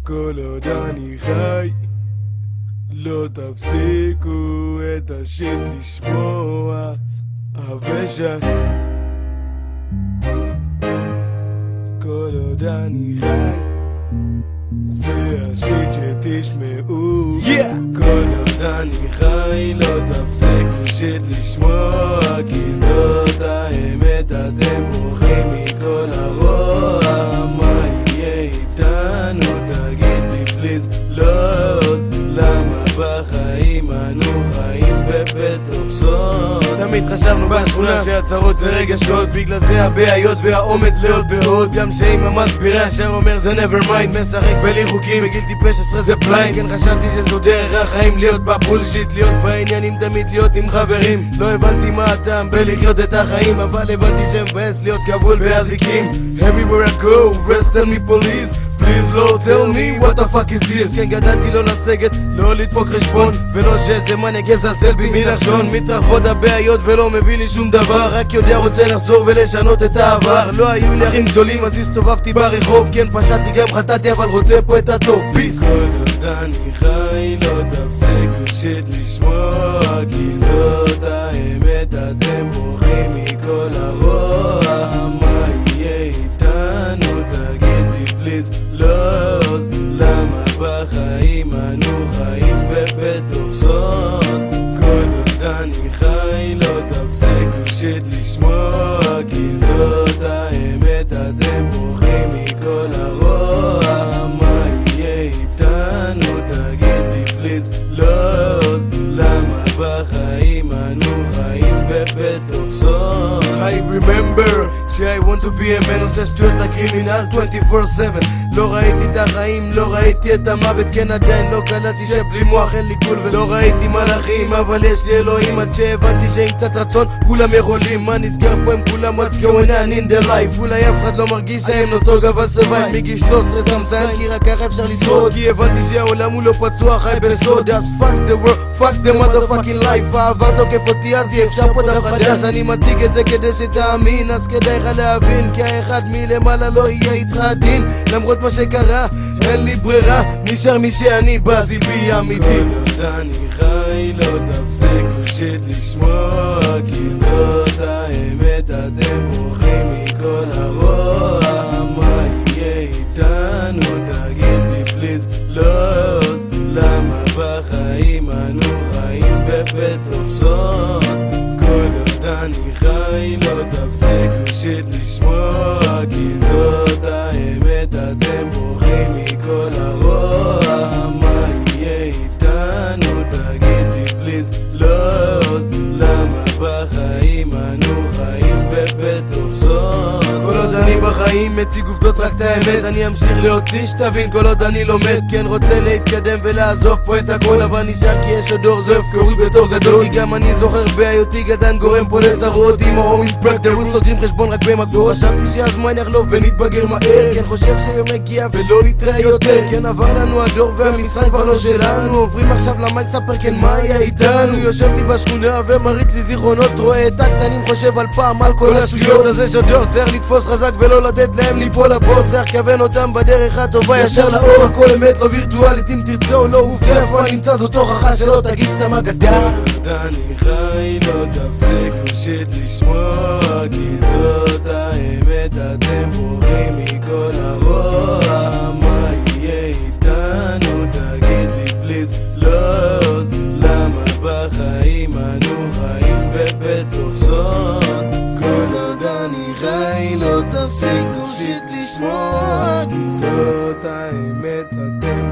כל עוד אני חי, לא תפסיקו את השיט לשמוע הוושע. כל עוד אני חי, זה השיט שתשמעו. כל עוד אני חי, לא תפסיקו שיט לשמוע, כי זאת האמת, אתם בורחים מכל הרוע. מה יהיה איתנו? תגיד לי פליז, לא עוד. למה בחיים אנו חיים בתוך סוד? תמיד חשבנו בשכונה שהצרות זה רגשות, בגלל זה הבעיות והאומץ להיות ועוד. גם שאמא מסבירה ישר אומר זה never mind, משחק בלי חוקים בגיל טיפש 10 זה בליינד. כן חשבתי שזו דרך החיים, להיות בבולשיט, להיות בעניינים, תמיד להיות עם חברים. לא הבנתי מה הטעם בלחיות את החיים, אבל הבנתי שמבאס להיות כבול באזיקים. Everywhere I go, rest tell me police, please לא tell me what the fuck is this. כן גדלתי לא לסגת, לא לדפוק חשבון, ולא שזה מניאק יזלזל בי מלשון. מתרחבות הבעיות ולא מביא לי שום דבר, רק יודע רוצה לחזור ולשנות את העבר. לא היו לי אחים גדולים אז הסתובבתי ברחוב, כן פשעתי גם חטאתי אבל רוצה פה את הטוב. פיס. כל עוד אני חי, לא תפסיקו שיט לשמוע, כי זאת האמת, אתם בורחים מכל הרוע. מה יהיה איתנו? תגיד לי פליז, לא עוד. למה בחיים אנו חיים בתוך סוד? כל עוד אני חי, לא תפסיקו שיט לשמוע, כי זאת האמת, אתם בורחים מכל הרוע. מה יהיה איתנו? תגיד לי פליז, לא עוד. למה בחיים אנו חיים בתוך סוד? I remember I want to be a man, עושה שטויות לקרימינל 24/7. לא ראיתי את החיים, לא ראיתי את המוות, כן עדיין לא קלטתי שבלי מוח אין לי גבול. ולא ראיתי מלאכים, אבל יש לי אלוהים, עד שהבנתי שעם קצת רצון כולם יכולים. מה נסגר פה עם כולם? What's going on in their life? אולי אף אחד לא מרגיש שהם נותו גבל סביים מגיל 13 סמסן, כי רק ככה אפשר לשרוד. כי הבנתי שהעולם הוא לא פתוח, חי בסוד. אז fuck the world, fuck the motherfucking life. העבר תוקף אותי אז אי אפשר פה דף חדש. אני מציג את זה כדי שתאמין, אז כדאי לך להבין, כי האחד מלמעלה לא יהיה איתך דין. למרות מה שקרה, אין לי ברירה, נשאר מי שאני בזיבי אמיתי. כל עוד אני חי, לא תפסיקו שיט לשמוע, כי זאת האמת, אתם בורחים מכל הרוע. מה יהיה איתנו? תגיד לי פליז, לא עוד. למה בחיים אנו חיים בתוך סוד? כל עוד אני חי, לא תפסיקו שיט לשמוע, כי זאת האמת, אתם בורחים מכל הרוע. מה יהיה איתנו? תגיד לי פליז, לא עוד. למה בחיים אנו חיים בתוך סוד? כל עוד אני בחיים מציג עובדות רק את האמת, אני אמשיך להוציא שתבין. כל עוד אני לומד, כן רוצה להתקדם ולעזוב פה את הכל, אבל נשאר כי יש עוד אור, זו הפקרות בתור גדול. כי גם אני זוכר בהיותי גדן גורם פה לצרות, עם ההומיס ברק דרוס סוגרים חשבון רק במקור. חשבתי שהזמן יחלוף ונתבגר מהר, כן חושב שיום מגיע ולא נתראה יותר. כן עבר לנו הדור והמשחק כבר לא שלנו, עוברים עכשיו למייק ספר כן מה היה איתנו. יושב לי בשכונה ומריץ לי זיכרונות, רואה את הקטנים חושב על פעם על כל השטויות. אז יש הדור צריך לתפוס חזק ולא לתת להם ליפול לבור, צריך כוון אותם בדרך הטובה ישר לאור. הכל אמת לא וירטואלית, אם תרצה או לא עובדה איפה אני נמצא זאת הוכחה שלא תגיד סתם אגדה. כל עוד אני חי, לא תפסיקו שיט לשמוע, כי זאת האמת, אתם בורחים מכל הרוע. מה יהיה איתנו? תגיד לי פליז, לא עוד. למה בחיים אנו חיים בתוך סוד? כל עוד אני חי, לא תפסיקו שיט לשמוע, כי זאת האמת, אתם